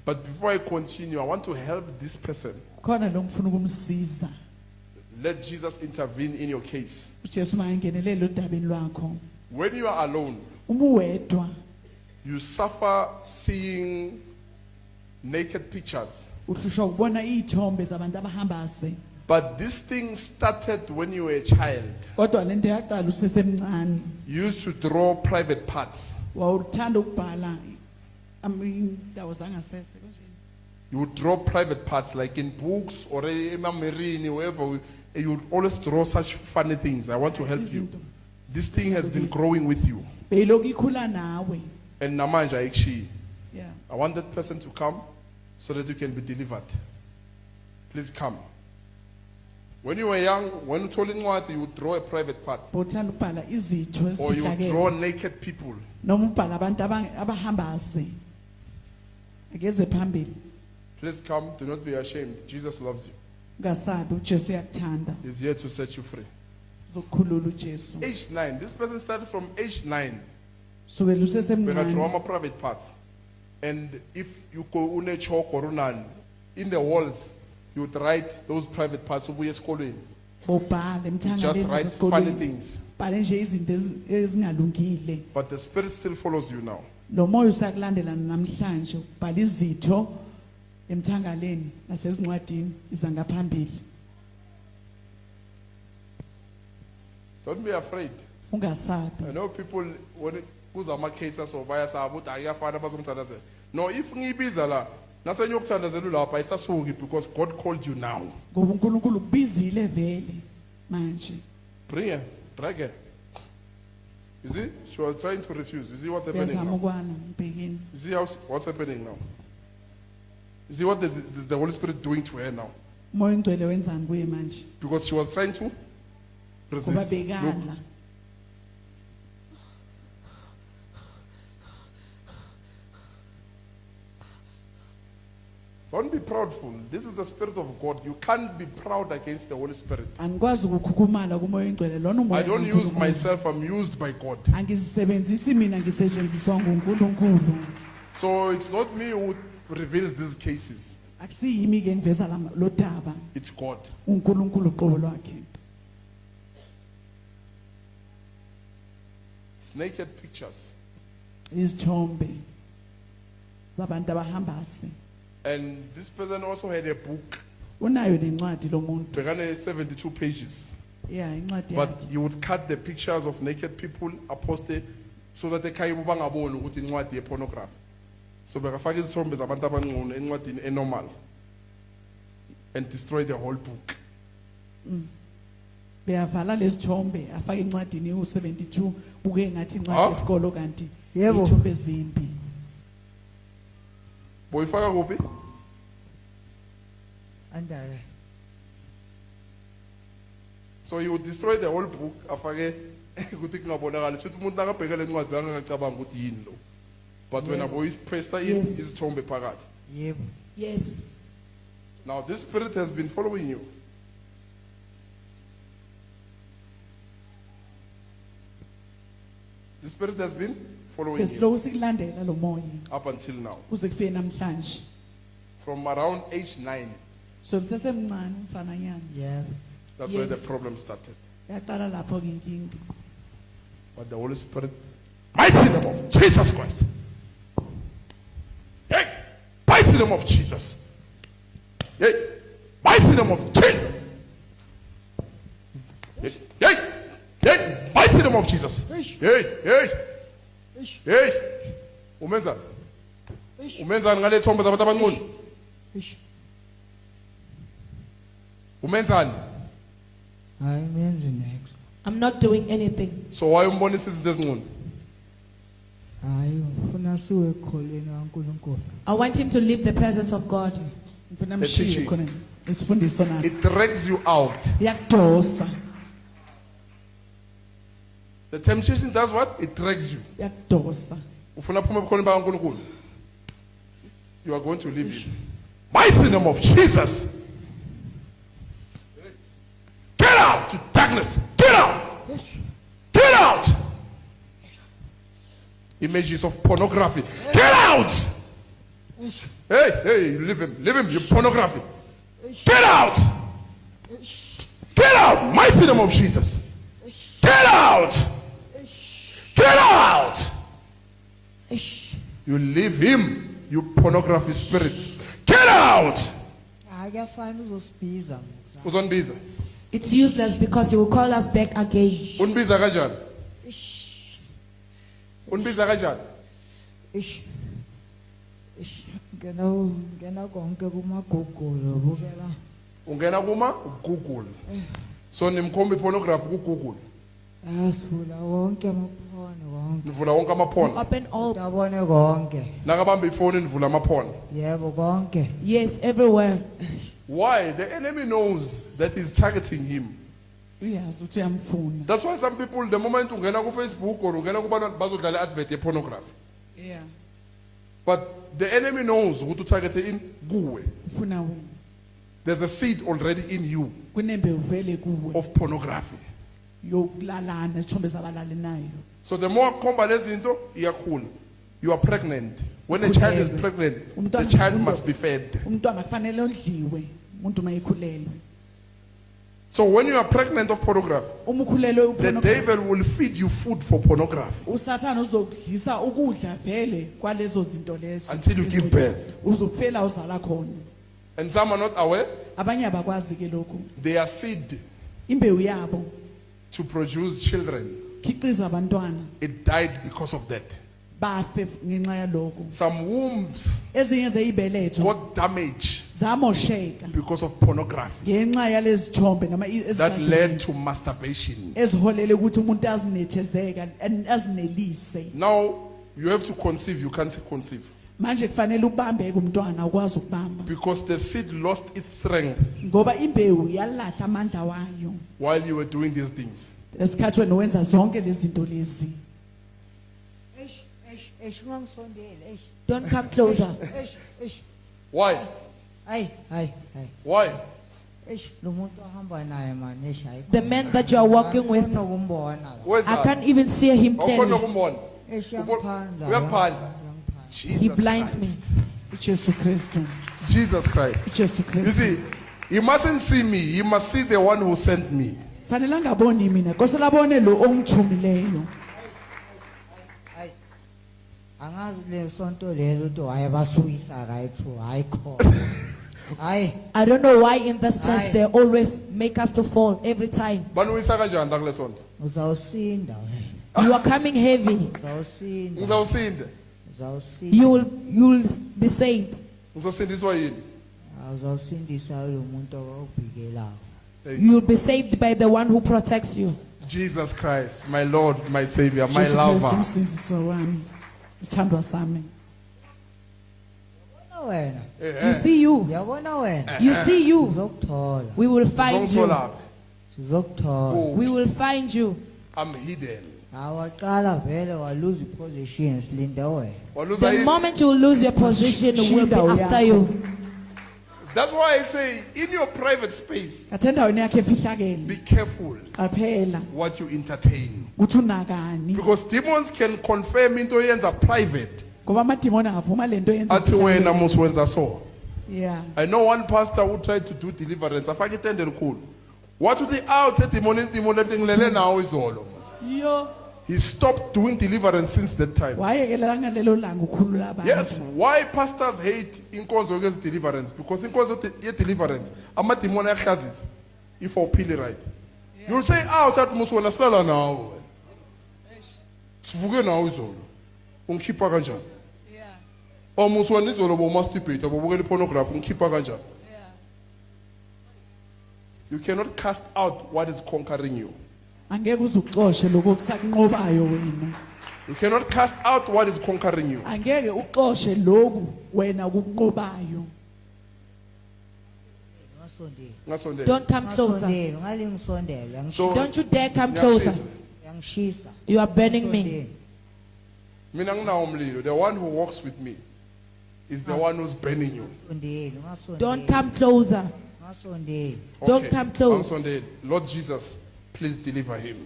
But before I continue, I want to help this person. khona lo ngifuna ukumsiza Let Jesus intervene in your case. uJesu mayengenelele udabeni lwakho When you are alone, uma uwedwa you suffer seeing naked pictures. uhlushwa ukubona izithombe zabantu abahambase But this thing started when you were a child. kodwa lento yaqala usesemncane You used to draw private parts. wawuthanda ukubhala indawo zangasese kanjani You would draw private parts like in books or in marine, wherever. You would always draw such funny things. I want to help you. Izinto. This thing has been growing with you. beyilokhu ikhula nawe And namanja actually, yeah I want that person to come so that you can be delivered. Please come. When you were young, when you told incwadi, you would draw a private part. bowuthanda ukubhala izitho Or you would ezifihlakele draw naked people. noma ubhala abantu abahambase akeze phambili Please come. Do not be ashamed. Jesus loves you. ungasabi uJesu uyakuthanda He's here to set you free. uzokukhulula uJesu Age 9. This person started from age 9. sukela We had usesemncane trauma private parts. And if you go une chalk or unan, in the walls, you would write those private parts of your school. bobhala Just emthangaleni write funny sesikolweni things. bhale nje izinto ezingalungile But the spirit still follows you now. lo moya usakulandela namhlanje ubhala izitho emthangaleni nasezincwadini izangaphambili Don't be afraid. ungasabi I know people when it goes ama cases or baya sabo ayafana bazomthandazela. No, if ngibiza la nasenyokuthandazela lapha ayisasuki because God called you now. ngoba uNkulunkulu ukubizile vele manje Bring her, drag her. You see, she was trying to refuse. You see what's happening uyazama now? ukwana mbhekini You see what's happening now? You see what is the Holy Spirit doing to her now? umoya ongcwele wenzani kuye manje Because she was trying to ngoba resist. Look, bekala don't be proudful. This is the Spirit of God. You can't be proud against the Holy Spirit. angikwazi ukukhukhumala kumoya ongcwele lona I umoya don't use kaNkulunkulu. myself, I'm used by God. angizisebenzisi mina ngisetshenziswa nguNkulunkulu So it's not me who reveals these cases. akusiyimi ke ngiveza lo daba It's God. uNkulunkulu uqobo lwakhe It's naked pictures. izithombe zabantu abahambase And this person also had a book. unayo nencwadi lo muntu Begane 72 pages. yeah incwadi But yakhe you would cut the pictures of naked people, aposte, so that ekhaya bangaboni ukuthi incwadi yepornography. So bekafaka izithombe zabantu abangcono encwadini enormal and destroy the whole book. beyavala lesithombe afaka incwadini u72 buke ngathi Ah. incwadi yesikolo kanti Yebo. izithombe ezimbi Boyifaka kuphi? andake So you would destroy the whole book afake ukuthi kungabonakala ukuthi umuntu akabhekele incwadi bangacabanga ukuthi yini lo. But when Yebo. boy is pressed in Yes. izithombe phakathi. yebo yes Now this spirit has been following you. The spirit has been following you besiloko sikulandela lo moya up until now. kuze kufike namhlanje From around age 9, so lisesemncane umfananyana yebo that's where the Yes. problem started. yaqala lapho ke inkinga But the Holy Spirit, mighty name of Jesus Christ. Hey, mighty name of Jesus. Hey, mighty name of Jesus. Hey, hey, hey, mighty name of Jesus. Eish. Hey, hey, Eish. hey. Umenza, Eish. umenza ngale thombe zabantu abancane. Eish. Umenzani? hayi menzi next I'm not doing anything. So why umbonisa izinto ezincane? hayi ufuna suwe ekholweni kaNkulunkulu I want him to leave the presence of God. ngifuna The mshiye teaching. khona isifundiso naso It drags you out. yakudosa The temptation does what? It drags you. yakudosa Ufuna phuma ebukhoneni bakaNkulunkulu. You are going to live in mighty name of Jesus. Get out to darkness. Get out. Get out. Images of pornography. Get out. eish, Hey, leave him, you pornography. eish, Get out! eish, Get out! Mighty name of Jesus. eish, Get out! eish, Get out! eish. You leave him, you pornography spirit. Get out! Hayi kuyafana uzosibhiza msa. Uzonbiza. It's useless because he will call us back again. Unbiza kanjani? Eish, Unbiza kanjani? eish, eish. Ngena konke kuma-Google ubukela. Ungena kuma Google. So nimkhomba pornography ku Google. Asivula wonke amaphone konke. Nivula wonke amaphone. Open all. Dabone konke. Nakabamba ifoni nivula amaphone. Yebo konke. Yes, everywhere. Why? The enemy knows that he's targeting him. uyazi ukuthi uyamfuna. That's why some people, the moment ungena ku Facebook or ungena kubantu bazodlala advert ye pornography. Yeah. But the enemy knows ukuthi utargete in kuwe. Ufuna wena. There's a seed already in you Kunembe uvele kuwe. of pornography. Yokulalana isithombe sabalali nayo. So the more komba lezinto iyakhula. You are pregnant. When a child is pregnant, the child must be fed. Umntwana kufanele ondliwe. Umuntu mayikhulelwe. So when you are pregnant of pornography, Uma ukhulelwe the upornography. devil will feed you food for pornography Usathana uzokudlisa ukudla vele kwalezo zinto lezo. until you give birth. Uzofela uzala khona. And some are not aware. Abanye abakwazi ke lokho. They are seed Imbewu yabo to produce children. khiqiza abantwana. It died because of that. Bafe ngenxa yaloko. Some wombs Ezinye zeyibeletho got damaged zamosheka because of pornography. ngenxa yalezi thombe noma That led to masturbation. eziholele ukuthi umuntu azinethezeka azinelise. Now you have to conceive. You can't conceive Manje kufanele ubambeke umntwana ukwazi ukubamba because the seed lost its strength ngoba imbewu yalahla amandla wayo while you were doing these things. esikhathi wena wenza zonke lezi zinto lezi. Eish ungangisondeli. Eish. Don't come closer. Eish. Why? Hayi. Why? Eish lo muntu ahamba naye man eish hayi. The man that you are walking with, Nokumbona la. Where's I that? can't even see him Awukhona clearly. ukumbona. Eish Ubo- uyaphanda. uyakuphanda. Uyaphanda. He blinds me. uJesu Kristu. Jesus Christ. uJesu You Kristu. see, he mustn't see me. He must see the one who sent me. Fanele angaboni mina, kose labone lo ongithumileyo. Hayi. Angazi le sonto lelo to hayi basuyisa right to hayi khona. Hayi. I don't know why in this church Aye. they always make us to fall every time. Banuyisa kanjani la kule sonto? Uzawusinda wena. You are coming heavy. Uzawusinda. Ngizawusinda. Uzawusinda. You will be saved. Ngizosindiswa yini? Uzawusindisa lo muntu okubhikelayo. Hey, You will be saved by the one who protects you. Jesus Christ, my Lord, my Savior, my Jesu Kristu lover. umsindiso wami. Isithandwa sami. Yabona wena. Eh, You see you. Yabona wena. You see you. Sizokuthola. We will find you. Uzongithola. Sizokuthola. Oh, We will find you. I'm hidden. Awaqala vele waluza position silinde wena. Waluza The yini? moment you lose your position, will be after you. That's why I say, in your private space, Kathenda wena yakhe efihlakele. be careful Qaphela what you entertain. ukuthi unakani. Because demons can confirm into yenza private. Ngoba amadimoni angavuma lento yenza. Athi wena muswenza so. Yeah. I know one pastor who tried to do deliverance. Afake itende elikhulu. What would he out demon letingilele nawo izolo. Yo. He stopped doing deliverance since that time. Wayekela ngalelo langa ukhulula abantu. Yes, why pastors hate inkonzo against deliverance? Because inkonzo ye deliverance, amadimoni ayahlazisa. If awuphili right. You'll say out at muswena silala nawo. Sivuke nawo izolo. Ungikhipha kanjani? Yeah. Oh muswena izolo bo masturbate, abobukela pornography, ungikhipha kanjani? You cannot cast out what is conquering you. Angeke uzuxoshe lokho kusakunqobayo wena. You cannot cast out what is conquering you. Angeke uxoshe lokhu wena kukunqobayo. Ungasondeli. Ngasondela. Don't come closer. Ungasondeli, ungalingisondela. So- Don't you dare come closer. Yangishisa. You are burning me. Mina nginawo umlilo. The one who walks with me is the one who's burning you. Ungasondeli, ungasondeli. Don't come closer. Ungasondeli. Don't come close. Ngisondela. Lord Jesus, please deliver him.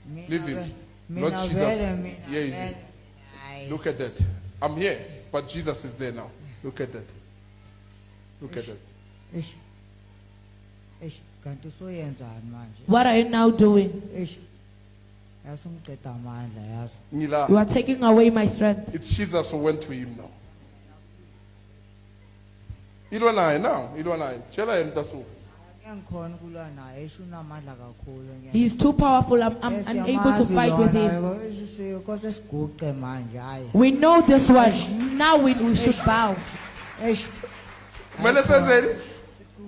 Mina Leave him. ve- Lord mina Jesus. vele mina Here is vele. he. Hayi. Look at that. I'm here, but Jesus is there now. Look at that. Look at that. Eish. Eish, kanti usoyenzani manje? What are you now doing? Eish. Yasumqeda amandla yazi. Ngila. You are taking away my strength. It's Jesus who went to him now. Ilwa naye now, ilwa naye. Tshela yena tasu. Ngiyakhona ukulwa naye, esho unamandla kakhulu ngeke. He's too powerful. I'm unable to fight with him. him. Kose siguqe manje hayi. We know this one. Now we should bow. Eish. Kumele senzeni?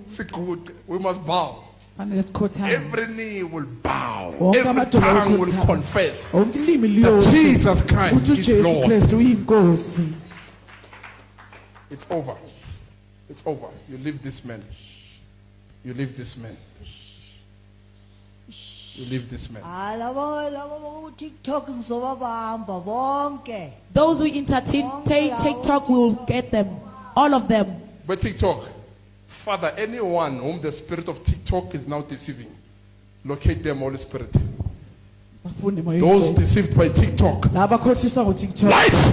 Siguqe. We must bow. Fanele sikhothame. Every knee will bow. Wonke Every amadolo tongue will ayokhothama. confess Wonke ilimi that liyosho Jesus Christ ukuthi is uJesu Lord. Kristu uyinkosi. It's over. It's over. You leave this man. You leave this man. You leave this man. Labo TikTok ngizobabamba bonke. Those who entertain TikTok will get them. All of them. But TikTok, Father, anyone whom the spirit of TikTok is now deceiving, locate them, Holy Spirit. Bafune moya Those oyingcwele. deceived by TikTok, Laba bakhohliswa ngo-TikTok. light!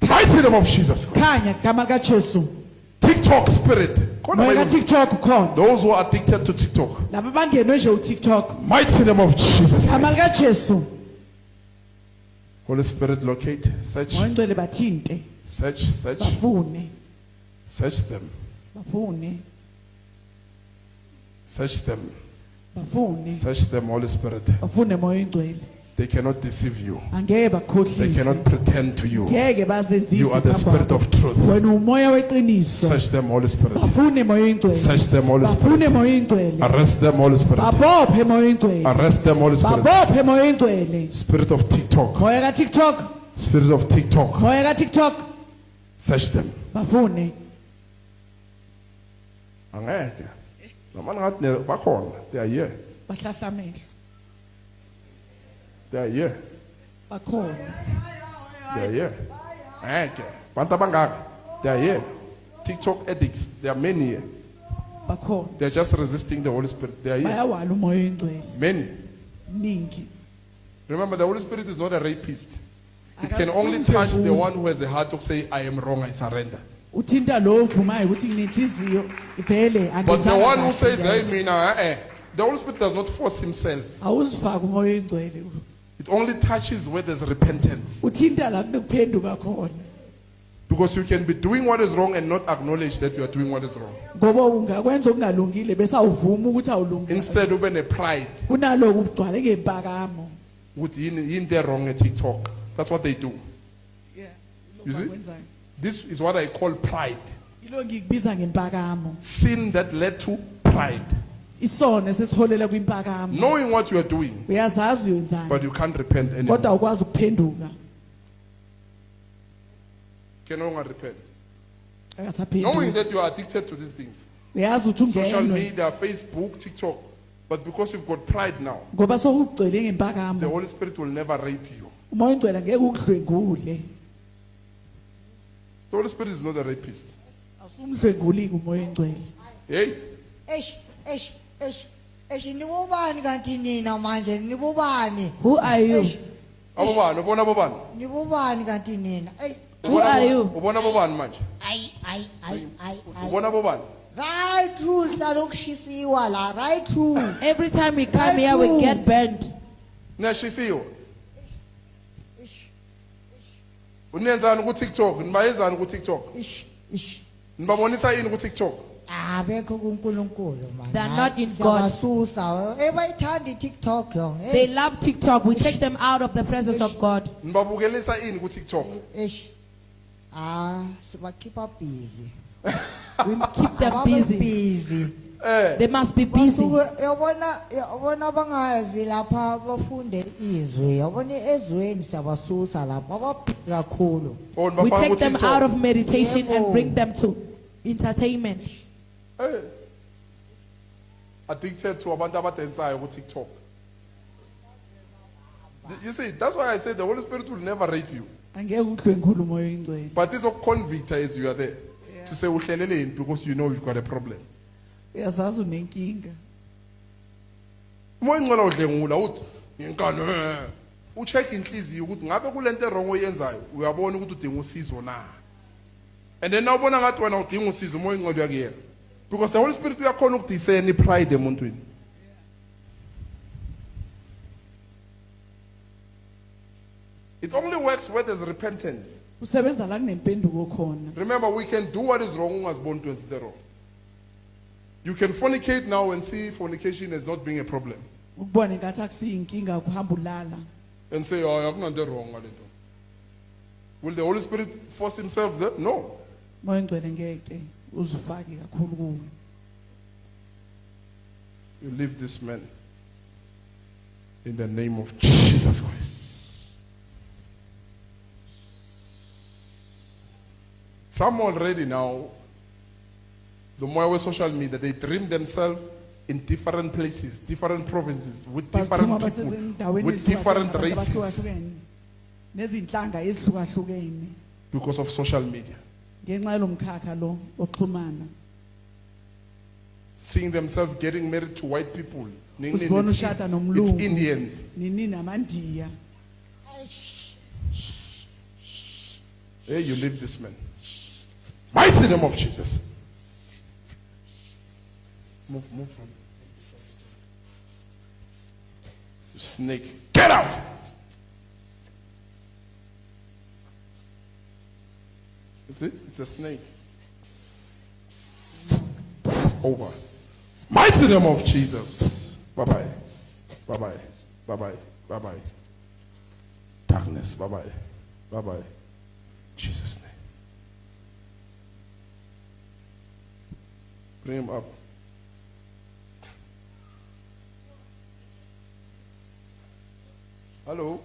Light in the name of Jesus Christ. Khanya igama likaJesu. TikTok spirit. Khona Moya bayibona. kaTikTok ukhona. Those who are addicted to TikTok, Laba bangenwe nje uTikTok. mighty name of Jesus Igama Christ. likaJesu. Holy Spirit, locate, search, Moya oyingcwele bathinte. search, search, Bafune. search them, Bafune. search them, Bafune. search them, Holy Spirit. Bafune moya oyingcwele. They cannot deceive you. Angeke They bakhohlise. cannot pretend to you. Ngeke bazenzise. You are the spirit of truth. Wena umoya weqiniso. Search them, Holy Spirit. Bafune moya oyingcwele. Search them, Holy Bafune Spirit. moya oyingcwele. Arrest them, Holy Spirit. Babophe moya oyingcwele. Arrest them, Holy Spirit. Babophe moya oyingcwele. Spirit of TikTok. Moya kaTikTok. Spirit of TikTok. Moya kaTikTok. Search them. Bafune. Angeke. Namani ngathi bakhona. They are here. Bahlahlamele. They are here. Bakhona. They are here. Angeke. Bantu abangaka. They are here. TikTok addicts. There are many here. Bakhona. They are just resisting the Holy Spirit. They are here. Bayawala umoya oyingcwele. Many. Ningi. Remember, the Holy Spirit is not a rapist. It can only touch the one who has a heart to say, I am wrong, I surrender. Uthinta lo ovumayo ukuthi nginenhliziyo vele But the angenzanga one who kahle says, njalo. hey, mina, the Holy Spirit does not force himself. Awuzifaki umoya oyingcwele. It only touches where there's repentance. Uthinta la kunokuphenduka khona. Because you can be doing what is wrong and not acknowledge that you are doing what is wrong. Ngoba ungakwenza okungalungile bese awuvuma ukuthi awulungile. Instead, ube ne-pride. Kunaloko ugcwale ngempakamo. Ukuthi yini they're wrong at TikTok. That's what they do. Yeah. You see? This is what I call pride. Ilo ngikubiza ngempakamo. Sin that led to pride. Isono sesiholela kwimpakamo. Knowing what you are doing, Uyazazi uyenzani. but you can't repent anymore. Kodwa ukwazi ukuphenduka. Can no one repent? Knowing Akasaphenduka. that you are addicted to these things. Uyazi ukuthi Social ungenwe. media, Facebook, TikTok. But because you've got pride now, Ngoba sokugcwele the ngempakamo. Holy Spirit will never rape you. Umoya oyingcwele ngeke ukudlwengule. The Holy Spirit is not a rapist. Asumdlwenguli umoya oyingcwele. Hey, Nibubani kanti nina manje nibubani? Who are you? abobani, ubona abobani? Nibubani kanti nina? Who are you? Ubona abobani manje? Ay. Ubona abobani? Right through sihlala ukushisiwa la, right through. Every time we come here, we get burned. Niyashisiwe. Unenzani ku TikTok? Nibayezani ku TikTok? Nibabonisa yini ku TikTok? Abekho kuNkulunkulu man. They are not in God. Siyabasusa. Bayithanda TikTok yong. They love TikTok. We take them out of the presence of God. Nibabukelisa yini ku TikTok? Sibakhipha busy. We keep them busy. Busy. They must be busy. Yabona bangazi lapha bafunde izwi. Yabona ezweni siyabasusa lapha ababheka kakhulu. Oh, We nibafaka take ku them out TikTok. of meditation and Yebo. bring them to entertainment. Hey. Addicted to abantu abadansayo ku TikTok. You see, that's why I say the Holy Spirit will never rape you. Angeke udlwengule umoya oyingcwele. But it's a convict as you are there. To say uhleleleni because you know you've got a problem. Uyazazi unenkinga. Uma ingcela udlengula uthi ngenkani ucheck inhliziyo ukuthi ngabe kulento errong oyenzayo uyabona ukuthi udinga usizo na. And then now bona ngathi wena udinga usizo umoya ingcwele uyakuyeka. Because the Holy Spirit uyakhona ukudiscern pride emuntwini. It only works where there's repentance. Usebenza la kunempenduko khona. Remember, we can do what is wrong ungaziboni into the wrong. You can fornicate now and see fornication as not being a problem. Ukubona ngathi akusiyinkinga ukuhamba ulala. And say, oh, akunanto wrong ngale nto. Will the Holy Spirit force himself there? No. Moya ngcwele ngeke uzifake kakhulu kuwe. You leave this man in the name of Jesus Christ. Some already now, the more with social media, they dream themselves in different places, different provinces, with different Bathuma people, basezindaweni with different ezihlukahlukene, races, abahlukahlukene, nezinhlanga ezihlukahlukene because of social media. ngenxa yalomkhakha lo oxhumana. Seeing themselves getting married to white people. Usibona ushada It's nomlungu. Indians. Nini namandiya. Hey, you leave this man. Mighty name of Jesus. Move. You snake. Get out! You see? It's a snake. Over. Mighty name of Jesus. Bye-bye. Bye-bye. Bye-bye. Bye-bye. Darkness. Bye-bye. Bye-bye. Jesus' name. Bring him up. Hello?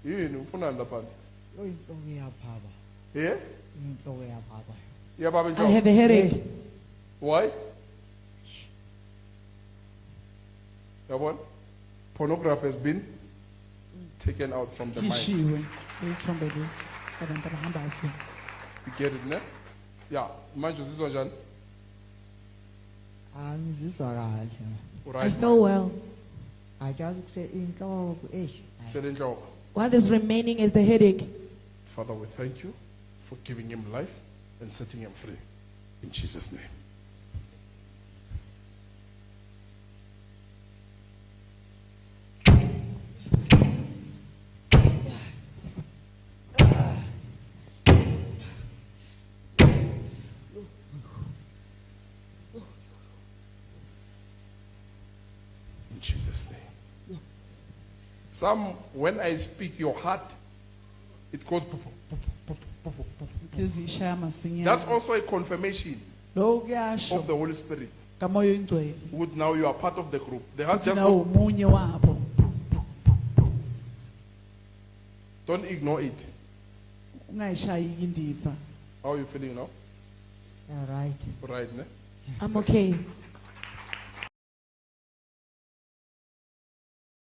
Yini ufuna la phansi? Inhloko iyaphaba. Yeah? Inhloko iyaphaba. Yeah, Baba I Njalo. have a headache. Why? Yabona? Pornography has been taken out from the mind. Kishiwe. Ithombe lesi abantu abahamba asi. You get it, ne? Yeah. Manje uzizwa njani? Angizizwa kahle. I Alright. feel well. Ajazi kuse inhloko Sele nhloko. What is remaining is the headache. Father, we thank you for giving him life and setting him free. In Jesus' name. In Jesus' name. Some, when I speak, your heart, it goes. Izishaya masinya. That's also a confirmation Lo kuyasho of the Holy Spirit. kamoya ingcwele. Would now you are part of the group. The heart Uthi just nawo umunye wabo. don't ignore it. Ungayishayiki indiva. How are you feeling now? Yeah, right. Right, ne? I'm okay.